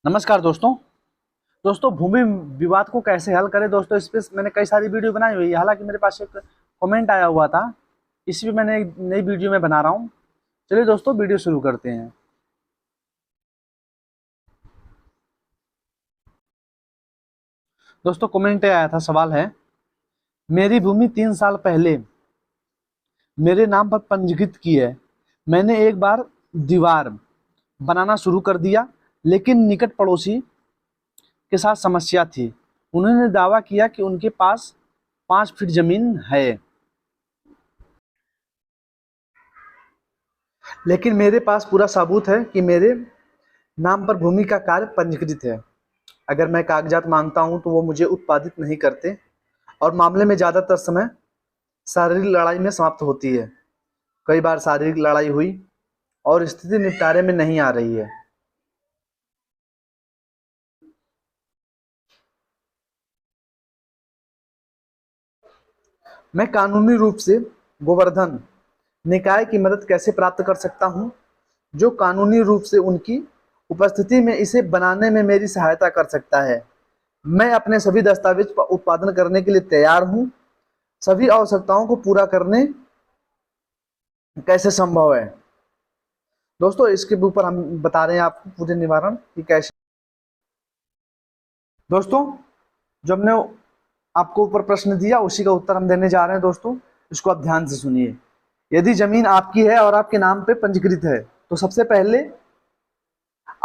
नमस्कार दोस्तों। भूमि विवाद को कैसे हल करें दोस्तों, इस पे मैंने कई सारी वीडियो बनाई हुई है। हालांकि मेरे पास एक कमेंट आया हुआ था, इसी पे मैंने एक नई वीडियो में बना रहा हूँ। चलिए दोस्तों वीडियो शुरू करते हैं। दोस्तों कमेंट आया था, सवाल है, मेरी भूमि 3 साल पहले मेरे नाम पर पंजीकृत की है। मैंने एक बार दीवार बनाना शुरू कर दिया, लेकिन निकट पड़ोसी के साथ समस्या थी। उन्होंने दावा किया कि उनके पास 5 फीट जमीन है, लेकिन मेरे पास पूरा सबूत है कि मेरे नाम पर भूमि का कार्य पंजीकृत है। अगर मैं कागजात मांगता हूं तो वो मुझे उत्पादित नहीं करते, और मामले में ज़्यादातर समय शारीरिक लड़ाई में समाप्त होती है। कई बार शारीरिक लड़ाई हुई और स्थिति निपटारे में नहीं आ रही है। मैं कानूनी रूप से गोवर्धन निकाय की मदद कैसे प्राप्त कर सकता हूं, जो कानूनी रूप से उनकी उपस्थिति में इसे बनाने में मेरी सहायता कर सकता है। मैं अपने सभी दस्तावेज पर उत्पादन करने के लिए तैयार हूं। सभी आवश्यकताओं को पूरा करने कैसे संभव है। दोस्तों इसके ऊपर हम बता रहे हैं आपको पूरे निवारण कि कैसे। दोस्तों जो हमने आपको ऊपर प्रश्न दिया उसी का उत्तर हम देने जा रहे हैं। दोस्तों इसको आप ध्यान से सुनिए। यदि जमीन आपकी है और आपके नाम पे पंजीकृत है, तो सबसे पहले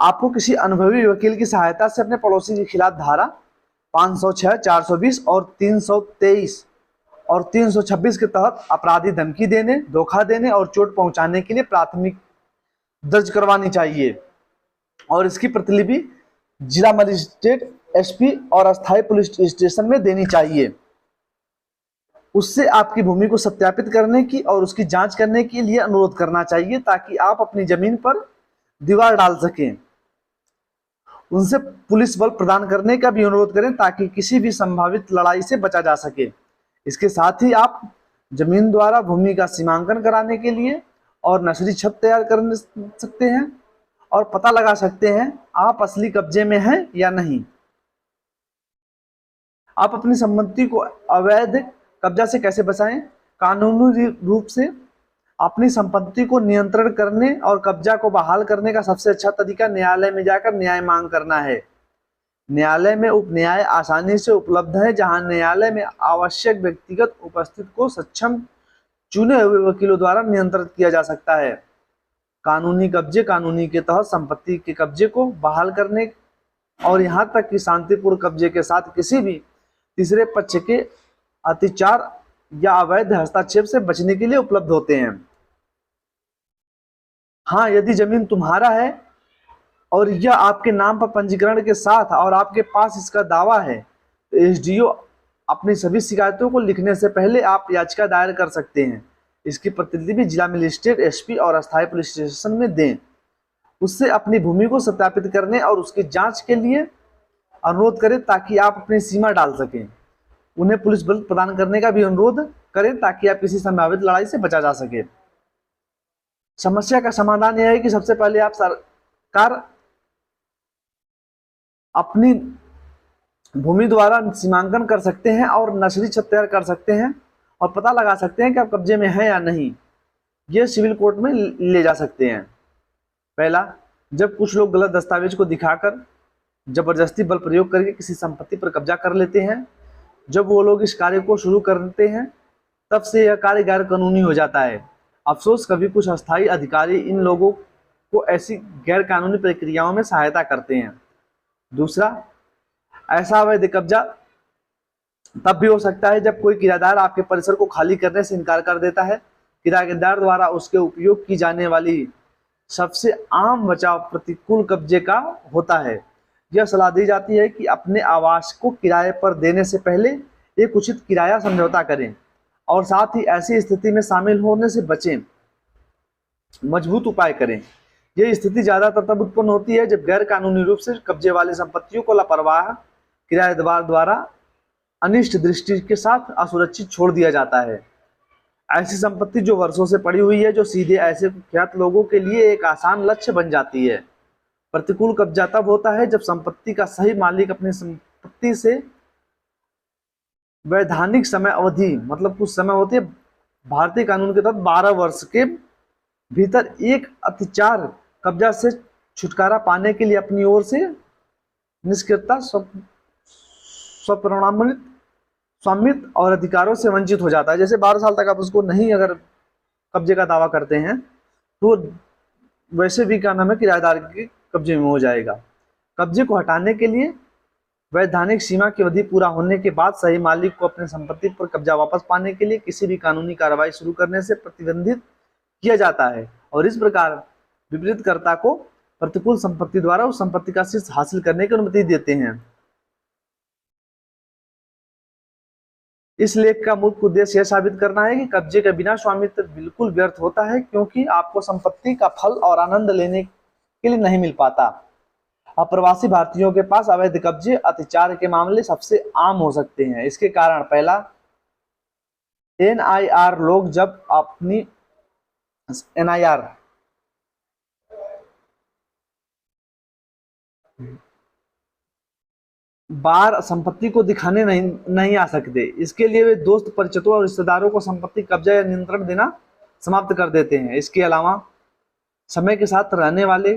आपको किसी अनुभवी वकील की सहायता से अपने पड़ोसी के खिलाफ धारा 506, 420 और 323 और 326 के तहत अपराधी धमकी देने, धोखा देने और चोट पहुंचाने के लिए प्राथमिक दर्ज करवानी चाहिए, और इसकी प्रतिलिपि जिला मजिस्ट्रेट, एसपी और अस्थायी पुलिस स्टेशन में देनी चाहिए। उससे आपकी भूमि को सत्यापित करने की और उसकी जांच करने के लिए अनुरोध करना चाहिए, ताकि आप अपनी जमीन पर दीवार डाल सकें। उनसे पुलिस बल प्रदान करने का भी अनुरोध करें, ताकि किसी भी संभावित लड़ाई से बचा जा सके। इसके साथ ही आप जमीन द्वारा भूमि का सीमांकन कराने के लिए और नर्सरी छत तैयार कर सकते हैं, और पता लगा सकते हैं आप असली कब्जे में हैं या नहीं। आप अपनी संपत्ति को अवैध कब्जा से कैसे बचाएं। कानूनी रूप से अपनी संपत्ति को नियंत्रण करने और कब्जा को बहाल करने का सबसे अच्छा तरीका न्यायालय में जाकर न्याय मांग करना है। न्यायालय में उप न्याय आसानी से उपलब्ध है, जहां न्यायालय में आवश्यक व्यक्तिगत उपस्थिति को सक्षम चुने हुए वकीलों द्वारा नियंत्रित किया जा सकता है। कानूनी कब्जे कानूनी के तहत संपत्ति के कब्जे को बहाल करने और यहां तक कि शांतिपूर्ण कब्जे के साथ किसी भी तीसरे पक्ष के अत्याचार या अवैध हस्तक्षेप से बचने के लिए उपलब्ध होते हैं। हाँ, यदि जमीन तुम्हारा है और यह आपके नाम पर पंजीकरण के साथ और आपके पास इसका दावा है, तो एसडीओ अपनी सभी शिकायतों को लिखने से पहले आप याचिका दायर कर सकते हैं। इसकी प्रतिलिपि जिला मजिस्ट्रेट, एसपी और अस्थायी पुलिस स्टेशन में दें। उससे अपनी भूमि को सत्यापित करने और उसकी जांच के लिए अनुरोध करें, ताकि आप अपनी सीमा डाल सकें। उन्हें पुलिस बल प्रदान करने का भी अनुरोध करें, ताकि आप किसी संभावित लड़ाई से बचा जा सके। समस्या का समाधान यह है कि सबसे पहले आप सरकार अपनी भूमि द्वारा सीमांकन कर सकते हैं और नर्सरी छत तैयार कर सकते हैं, और पता लगा सकते हैं कि आप कब्जे में हैं या नहीं। ये सिविल कोर्ट में ले जा सकते हैं। पहला, जब कुछ लोग गलत दस्तावेज को दिखाकर जबरदस्ती बल प्रयोग करके किसी संपत्ति पर कब्जा कर लेते हैं, जब वो लोग इस कार्य को शुरू करते हैं, तब से यह कार्य गैर कानूनी हो जाता है। अफसोस, कभी कुछ अस्थायी अधिकारी इन लोगों को ऐसी गैर कानूनी प्रक्रियाओं में सहायता करते हैं। दूसरा, ऐसा अवैध कब्जा तब भी हो सकता है जब कोई किराएदार आपके परिसर को खाली करने से इनकार कर देता है। किराएदार द्वारा उसके उपयोग की जाने वाली सबसे आम बचाव प्रतिकूल कब्जे का होता है। यह सलाह दी जाती है कि अपने आवास को किराए पर देने से पहले एक उचित किराया समझौता करें, और साथ ही ऐसी स्थिति में शामिल होने से बचें। मजबूत उपाय करें। यह स्थिति ज्यादातर तब उत्पन्न होती है जब गैर कानूनी रूप से कब्जे वाली संपत्तियों को लापरवाह किराएदार द्वारा अनिष्ट दृष्टि के साथ असुरक्षित छोड़ दिया जाता है। ऐसी संपत्ति जो वर्षों से पड़ी हुई है, जो सीधे ऐसे कुख्यात लोगों के लिए एक आसान लक्ष्य बन जाती है। प्रतिकूल कब्जा तब होता है जब संपत्ति का सही मालिक अपनी संपत्ति से वैधानिक समय अवधि, मतलब कुछ समय होती है भारतीय कानून के तहत 12 वर्ष के भीतर एक अतिचार कब्जा से छुटकारा पाने के लिए अपनी ओर से निष्क्रियता, स्वप्रमाणित स्वामित्व और अधिकारों से वंचित हो जाता है। जैसे 12 साल तक आप उसको नहीं अगर कब्जे का दावा करते हैं तो वैसे भी क्या नाम है किराएदार के कब्जे में हो जाएगा। कब्जे को हटाने के लिए वैधानिक सीमा की अवधि पूरा होने के बाद सही मालिक को अपनी संपत्ति पर कब्जा वापस पाने के लिए किसी भी कानूनी कार्रवाई शुरू करने से प्रतिबंधित किया जाता है और इस प्रकार विपरीतकर्ता को प्रतिकूल संपत्ति द्वारा उस संपत्ति का शीर्ष हासिल करने की अनुमति देते हैं। इस लेख का मुख्य उद्देश्य यह साबित करना है कि कब्जे के बिना स्वामित्व बिल्कुल व्यर्थ होता है, क्योंकि आपको संपत्ति का फल और आनंद लेने के लिए नहीं मिल पाता। अप्रवासी भारतीयों के पास अवैध कब्जे अतिचार के मामले सबसे आम हो सकते हैं। इसके कारण पहला, एनआईआर लोग जब अपनी एनआईआर बार संपत्ति को दिखाने नहीं आ सकते। इसके लिए वे दोस्त, परिचितों और रिश्तेदारों को संपत्ति कब्जा या नियंत्रण देना समाप्त कर देते हैं। इसके अलावा समय के साथ रहने वाले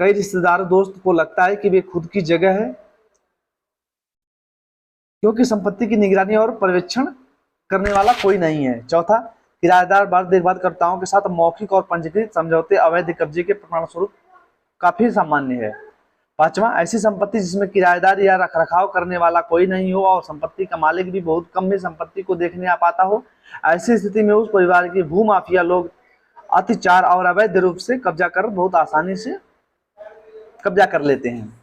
कई रिश्तेदार दोस्त को लगता है कि वे खुद की जगह है, क्योंकि संपत्ति की निगरानी और पर्यवेक्षण करने वाला कोई नहीं है। चौथा, किराएदार बार देखभालकर्ताओं के साथ मौखिक और पंजीकृत समझौते अवैध कब्जे के प्रमाण स्वरूप काफी सामान्य है। पांचवा, ऐसी संपत्ति जिसमें किराएदार या रखरखाव करने वाला कोई नहीं हो और संपत्ति का मालिक भी बहुत कम में संपत्ति को देखने आ पाता हो। ऐसी स्थिति में उस परिवार के भूमाफिया लोग अतिचार और अवैध रूप से कब्जा कर बहुत आसानी से कब्जा कर लेते हैं।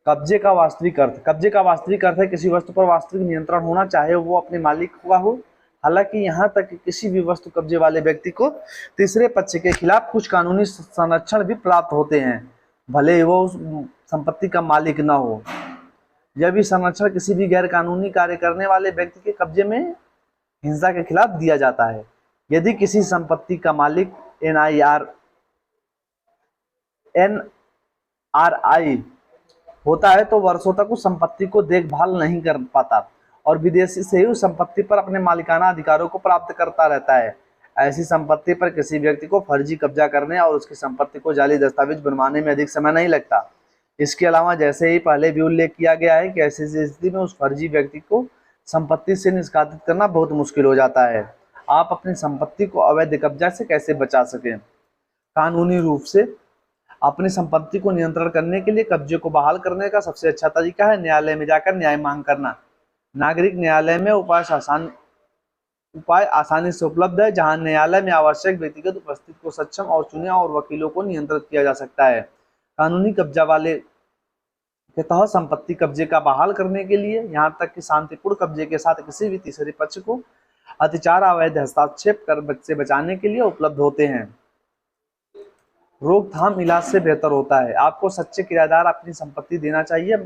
कब्जे का वास्तविक अर्थ। कब्जे का वास्तविक अर्थ है किसी वस्तु पर वास्तविक नियंत्रण होना, चाहे वो अपने मालिक का हो। हालांकि यहाँ तक कि किसी भी वस्तु कब्जे वाले व्यक्ति को तीसरे पक्ष के खिलाफ कुछ कानूनी संरक्षण भी प्राप्त होते हैं, भले ही वो उस संपत्ति का मालिक न हो। यह भी संरक्षण किसी भी गैर कानूनी कार्य करने वाले व्यक्ति के कब्जे में हिंसा के खिलाफ दिया जाता है। यदि किसी संपत्ति का मालिक एनआरआई होता है तो वर्षों तक उस संपत्ति को देखभाल नहीं कर पाता और विदेशी से ही उस संपत्ति पर अपने मालिकाना अधिकारों को प्राप्त करता रहता है। ऐसी संपत्ति पर किसी व्यक्ति को फर्जी कब्जा करने और उसकी संपत्ति को जाली दस्तावेज बनवाने में अधिक समय नहीं लगता। इसके अलावा जैसे ही पहले भी उल्लेख किया गया है कि ऐसी स्थिति में उस फर्जी व्यक्ति को संपत्ति से निष्कासित करना बहुत मुश्किल हो जाता है। आप अपनी संपत्ति को अवैध कब्जा से कैसे बचा सकें? कानूनी रूप से अपनी संपत्ति को नियंत्रण करने के लिए कब्जे को बहाल करने का सबसे अच्छा तरीका है न्यायालय में जाकर न्याय मांग करना। नागरिक न्यायालय में उपाय आसानी से उपलब्ध है, जहां न्यायालय में आवश्यक व्यक्तिगत उपस्थिति को सक्षम और चुने और वकीलों को नियंत्रित किया जा सकता है। कानूनी कब्जा वाले के तहत संपत्ति कब्जे का बहाल करने के लिए यहां तक कि शांतिपूर्ण कब्जे के साथ किसी भी तीसरे पक्ष को अतिचार अवैध हस्तक्षेप कर से बचाने के लिए उपलब्ध होते हैं। रोकथाम इलाज से बेहतर होता है। आपको सच्चे किराएदार अपनी संपत्ति देना चाहिए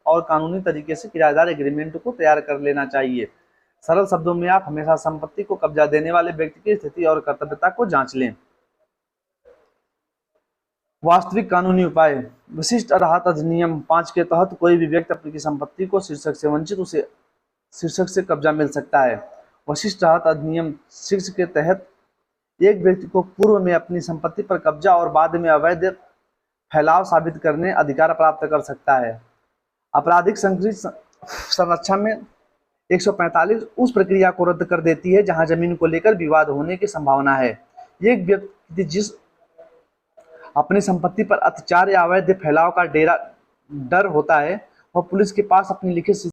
और कानूनी तरीके से किराएदार एग्रीमेंट को तैयार कर लेना चाहिए। सरल शब्दों में आप हमेशा संपत्ति को कब्जा देने वाले व्यक्ति की स्थिति और कर्तव्यता को जांच लें। वास्तविक कानूनी उपाय। विशिष्ट राहत अधिनियम 5 के तहत कोई भी व्यक्ति अपनी संपत्ति को शीर्षक से वंचित उसे शीर्षक से कब्जा मिल सकता है। विशिष्ट राहत अधिनियम 6 के तहत एक व्यक्ति को पूर्व में अपनी संपत्ति पर कब्जा और बाद में अवैध फैलाव साबित करने अधिकार प्राप्त कर सकता है। आपराधिक संरक्षण में 145 उस प्रक्रिया को रद्द कर देती है जहां जमीन को लेकर विवाद होने की संभावना है। एक व्यक्ति जिस अपनी संपत्ति पर अत्याचार या अवैध फैलाव का डर होता है वह पुलिस के पास अपनी लिखित